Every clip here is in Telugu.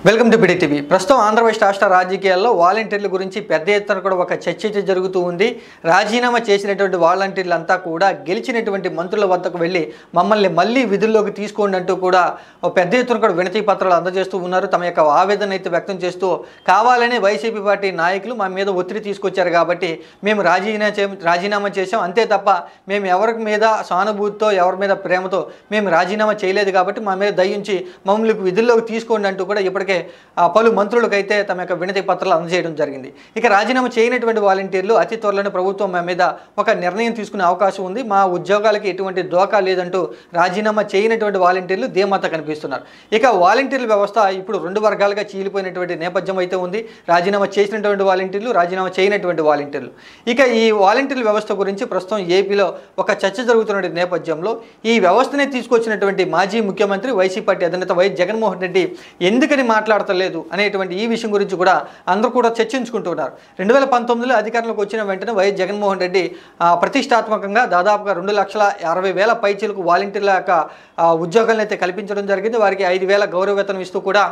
Welcome to PD TV. ప్రస్తుతం ఆంధ్రప్రదేశ్ రాష్ట్ర రాజకీయాల్లో వాలంటీర్ల గురించి పెద్ద ఎత్తున కూడా ఒక చర్చ జరుగుతూ ఉంది. రాజీనామా చేసినటువంటి వాలంటీర్లంతా కూడా గెలిచినటువంటి మంత్రుల వద్దకు వెళ్ళి మమ్మల్ని మళ్ళీ విధుల్లోకి తీసుకోండి అంటూ కూడా పెద్ద ఎత్తున కూడా వినతి పత్రాలు అందజేస్తూ ఉన్నారు. తమ యొక్క ఆవేదన అయితే వ్యక్తం చేస్తూ కావాలని వైసీపీ పార్టీ నాయకులు మా మీద ఒత్తిడి తీసుకొచ్చారు కాబట్టి మేము రాజీనామా చేసాం, అంతే తప్ప మేము ఎవరి మీద సానుభూతితో ఎవరి మీద ప్రేమతో మేము రాజీనామా చేయలేదు కాబట్టి మా మీద దయించి మమ్మల్ని విధుల్లోకి తీసుకోండి అంటూ కూడా ఇప్పటికే పలు మంత్రులకైతే తమ యొక్క వినతి పత్రాలు అందజేయడం జరిగింది. ఇక రాజీనామా చేయనటువంటి వాలంటీర్లు అతి త్వరలోనే ప్రభుత్వం మా మీద ఒక నిర్ణయం తీసుకునే అవకాశం ఉంది, మా ఉద్యోగాలకి ఎటువంటి దోకా లేదంటూ రాజీనామా చేయనటువంటి వాలంటీర్లు ధీమాత కనిపిస్తున్నారు. ఇక వాలంటీర్ల వ్యవస్థ ఇప్పుడు రెండు వర్గాలుగా చీలిపోయినటువంటి నేపథ్యం అయితే ఉంది. రాజీనామా చేసినటువంటి వాలంటీర్లు, రాజీనామా చేయనటువంటి వాలంటీర్లు. ఇక ఈ వాలంటీర్ల వ్యవస్థ గురించి ప్రస్తుతం ఏపీలో ఒక చర్చ జరుగుతున్న నేపథ్యంలో ఈ వ్యవస్థనే తీసుకొచ్చినటువంటి మాజీ ముఖ్యమంత్రి వైసీపీ పార్టీ అధినేత వైఎస్ జగన్మోహన్ రెడ్డి ఎందుకని మాట్లాడతలేదు అనేటువంటి ఈ విషయం గురించి కూడా అందరూ కూడా చర్చించుకుంటున్నారు. 2019లో అధికారంలోకి వచ్చిన వెంటనే వైఎస్ జగన్మోహన్ రెడ్డి ప్రతిష్టాత్మకంగా దాదాపుగా 2,60,000 పైచీలకు వాలంటీర్ల యొక్క ఉద్యోగాలను అయితే కల్పించడం జరిగింది. వారికి 5,000 గౌరవ వేతనం ఇస్తూ కూడా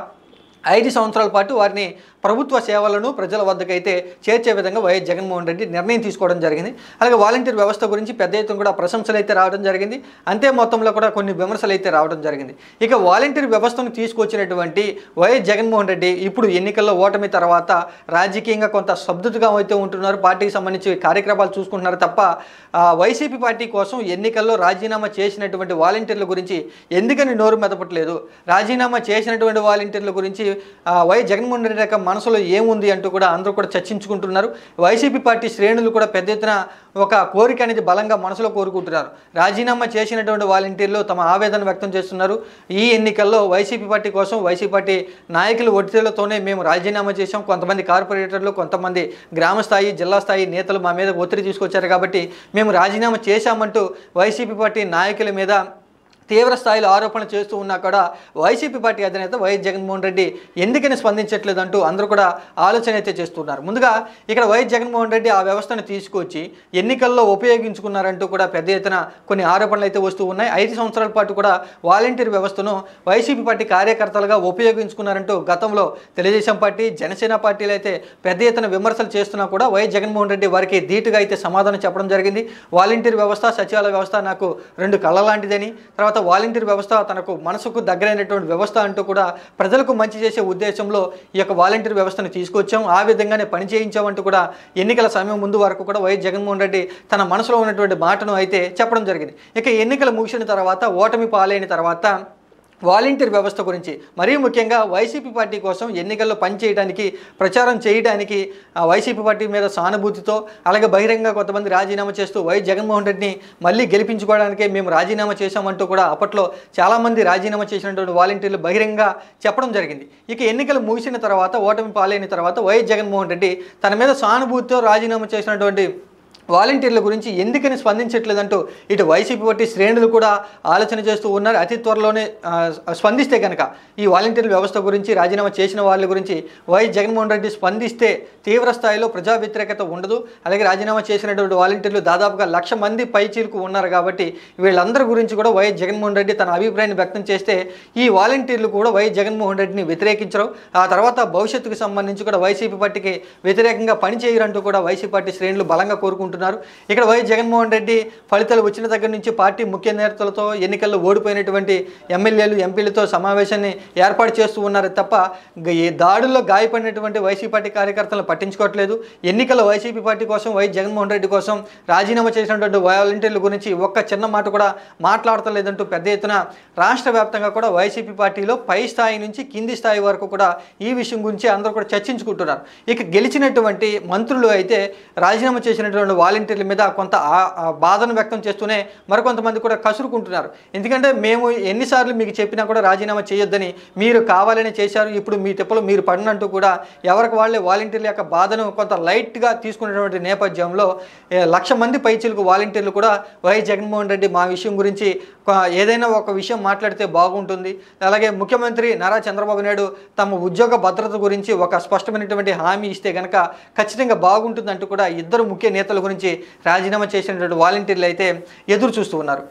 5 సంవత్సరాల పాటు వారిని ప్రభుత్వ సేవలను ప్రజల వద్దకైతే చేర్చే విధంగా వైఎస్ జగన్మోహన్ రెడ్డి నిర్ణయం తీసుకోవడం జరిగింది. అలాగే వాలంటీర్ వ్యవస్థ గురించి పెద్ద ఎత్తున కూడా ప్రశంసలు అయితే రావడం జరిగింది, అంతే మొత్తంలో కూడా కొన్ని విమర్శలు అయితే రావడం జరిగింది. ఇక వాలంటీర్ వ్యవస్థను తీసుకొచ్చినటువంటి వైఎస్ జగన్మోహన్ రెడ్డి ఇప్పుడు ఎన్నికల్లో ఓటమి తర్వాత రాజకీయంగా కొంత స్తబ్దతగా అయితే ఉంటున్నారు. పార్టీకి సంబంధించి కార్యక్రమాలు చూసుకుంటున్నారు తప్ప వైసీపీ పార్టీ కోసం ఎన్నికల్లో రాజీనామా చేసినటువంటి వాలంటీర్ల గురించి ఎందుకని నోరు మెదపట్లేదు, రాజీనామా చేసినటువంటి వాలంటీర్ల గురించి వైఎస్ జగన్మోహన్ రెడ్డి యొక్క మనసులో ఏముంది అంటూ కూడా అందరూ కూడా చర్చించుకుంటున్నారు. వైసీపీ పార్టీ శ్రేణులు కూడా పెద్ద ఎత్తున ఒక కోరిక అనేది బలంగా మనసులో కోరుకుంటున్నారు. రాజీనామా చేసినటువంటి వాలంటీర్లు తమ ఆవేదన వ్యక్తం చేస్తున్నారు. ఈ ఎన్నికల్లో వైసీపీ పార్టీ కోసం వైసీపీ పార్టీ నాయకులు ఒత్తిడితోనే మేము రాజీనామా చేసాం, కొంతమంది కార్పొరేటర్లు, కొంతమంది గ్రామ స్థాయి, జిల్లా స్థాయి నేతలు మా మీద ఒత్తిడి తీసుకొచ్చారు కాబట్టి మేము రాజీనామా చేశామంటూ వైసీపీ పార్టీ నాయకుల మీద తీవ్ర స్థాయిలో ఆరోపణలు చేస్తూ ఉన్నా కూడా వైసీపీ పార్టీ అధినేత వైఎస్ జగన్మోహన్ రెడ్డి ఎందుకని స్పందించట్లేదంటూ అందరూ కూడా ఆలోచన అయితే చేస్తున్నారు. ముందుగా ఇక్కడ వైఎస్ జగన్మోహన్ రెడ్డి ఆ వ్యవస్థను తీసుకొచ్చి ఎన్నికల్లో ఉపయోగించుకున్నారంటూ కూడా పెద్ద ఎత్తున కొన్ని ఆరోపణలు అయితే వస్తూ ఉన్నాయి. 5 సంవత్సరాల పాటు కూడా వాలంటీర్ వ్యవస్థను వైసీపీ పార్టీ కార్యకర్తలుగా ఉపయోగించుకున్నారంటూ గతంలో తెలుగుదేశం పార్టీ, జనసేన పార్టీలు అయితే పెద్ద ఎత్తున విమర్శలు చేస్తున్నా కూడా వైఎస్ జగన్మోహన్ రెడ్డి వారికి ధీటుగా అయితే సమాధానం చెప్పడం జరిగింది. వాలంటీర్ వ్యవస్థ, సచివాలయ వ్యవస్థ నాకు 2 కళ్ళ లాంటిదని, తర్వాత వాలంటీర్ వ్యవస్థ తనకు మనసుకు దగ్గరైనటువంటి వ్యవస్థ అంటూ కూడా ప్రజలకు మంచి చేసే ఉద్దేశంలో ఈ యొక్క వాలంటీర్ వ్యవస్థను తీసుకొచ్చాం, ఆ విధంగానే పని చేయించామంటూ కూడా ఎన్నికల సమయం ముందు వరకు కూడా వైఎస్ జగన్మోహన్ రెడ్డి తన మనసులో ఉన్నటువంటి మాటను అయితే చెప్పడం జరిగింది. ఇక ఎన్నికలు ముగిసిన తర్వాత, ఓటమి పాలైన తర్వాత వాలంటీర్ వ్యవస్థ గురించి మరీ ముఖ్యంగా వైసీపీ పార్టీ కోసం ఎన్నికల్లో పనిచేయడానికి, ప్రచారం చేయడానికి వైసీపీ పార్టీ మీద సానుభూతితో, అలాగే బహిరంగ కొంతమంది రాజీనామా చేస్తూ వైఎస్ జగన్మోహన్ రెడ్డిని మళ్ళీ గెలిపించుకోవడానికే మేము రాజీనామా చేశామంటూ కూడా అప్పట్లో చాలామంది రాజీనామా చేసినటువంటి వాలంటీర్లు బహిరంగ చెప్పడం జరిగింది. ఇక ఎన్నికలు ముగిసిన తర్వాత, ఓటమి పాలైన తర్వాత వైఎస్ జగన్మోహన్ రెడ్డి తన మీద సానుభూతితో రాజీనామా చేసినటువంటి వాలంటీర్ల గురించి ఎందుకని స్పందించట్లేదంటూ ఇటు వైసీపీ పార్టీ శ్రేణులు కూడా ఆలోచన చేస్తూ ఉన్నారు. అతి త్వరలోనే స్పందిస్తే కనుక ఈ వాలంటీర్ల వ్యవస్థ గురించి, రాజీనామా చేసిన వాళ్ళ గురించి వైఎస్ జగన్మోహన్ రెడ్డి స్పందిస్తే తీవ్ర స్థాయిలో ప్రజా వ్యతిరేకత ఉండదు. అలాగే రాజీనామా చేసినటువంటి వాలంటీర్లు దాదాపుగా 1,00,000 మంది పైచీలకు ఉన్నారు కాబట్టి వీళ్ళందరి గురించి కూడా వైఎస్ జగన్మోహన్ రెడ్డి తన అభిప్రాయాన్ని వ్యక్తం చేస్తే ఈ వాలంటీర్లు కూడా వైఎస్ జగన్మోహన్ రెడ్డిని వ్యతిరేకించరు. ఆ తర్వాత భవిష్యత్తుకు సంబంధించి కూడా వైసీపీ పార్టీకి వ్యతిరేకంగా పనిచేయరంటూ కూడా వైసీపీ పార్టీ శ్రేణులు బలంగా కోరుకుంటున్నారు. ఇక్కడ వైఎస్ జగన్మోహన్ రెడ్డి ఫలితాలు వచ్చిన దగ్గర నుంచి పార్టీ ముఖ్య నేతలతో, ఎన్నికల్లో ఓడిపోయినటువంటి ఎమ్మెల్యేలు, ఎంపీలతో సమావేశాన్ని ఏర్పాటు చేస్తూ ఉన్నారు తప్ప ఈ దాడుల్లో గాయపడినటువంటి వైసీపీ పార్టీ కార్యకర్తలను పట్టించుకోవట్లేదు. ఎన్నికల్లో వైసీపీ పార్టీ కోసం, వైఎస్ జగన్మోహన్ రెడ్డి కోసం రాజీనామా చేసినటువంటి వాలంటీర్ల గురించి ఒక్క చిన్న మాట కూడా మాట్లాడతలేదంటూ పెద్ద ఎత్తున రాష్ట్ర వ్యాప్తంగా కూడా వైసీపీ పార్టీలో పై స్థాయి నుంచి కింది స్థాయి వరకు కూడా ఈ విషయం గురించి అందరూ కూడా చర్చించుకుంటున్నారు. ఇక గెలిచినటువంటి మంత్రులు అయితే రాజీనామా చేసినటువంటి వాలంటీర్ల మీద కొంత బాధను వ్యక్తం చేస్తూనే మరికొంతమంది కూడా కసురుకుంటున్నారు. ఎందుకంటే మేము ఎన్నిసార్లు మీకు చెప్పినా కూడా రాజీనామా చేయొద్దని, మీరు కావాలని చేశారు, ఇప్పుడు మీ తిప్పలు మీరు పడినంటూ కూడా ఎవరికి వాళ్ళే వాలంటీర్ల యొక్క బాధను కొంత లైట్గా తీసుకునేటువంటి నేపథ్యంలో 1,00,000 మంది పైచీలకు వాలంటీర్లు కూడా వైఎస్ జగన్మోహన్ రెడ్డి మా విషయం గురించి ఏదైనా ఒక విషయం మాట్లాడితే బాగుంటుంది, అలాగే ముఖ్యమంత్రి నారా చంద్రబాబు నాయుడు తమ ఉద్యోగ భద్రత గురించి ఒక స్పష్టమైనటువంటి హామీ ఇస్తే కనుక ఖచ్చితంగా బాగుంటుందంటూ కూడా ఇద్దరు ముఖ్య నేతల గురించి రాజీనామా చేసినటువంటి వాలంటీర్లు అయితే ఎదురు చూస్తూ ఉన్నారు.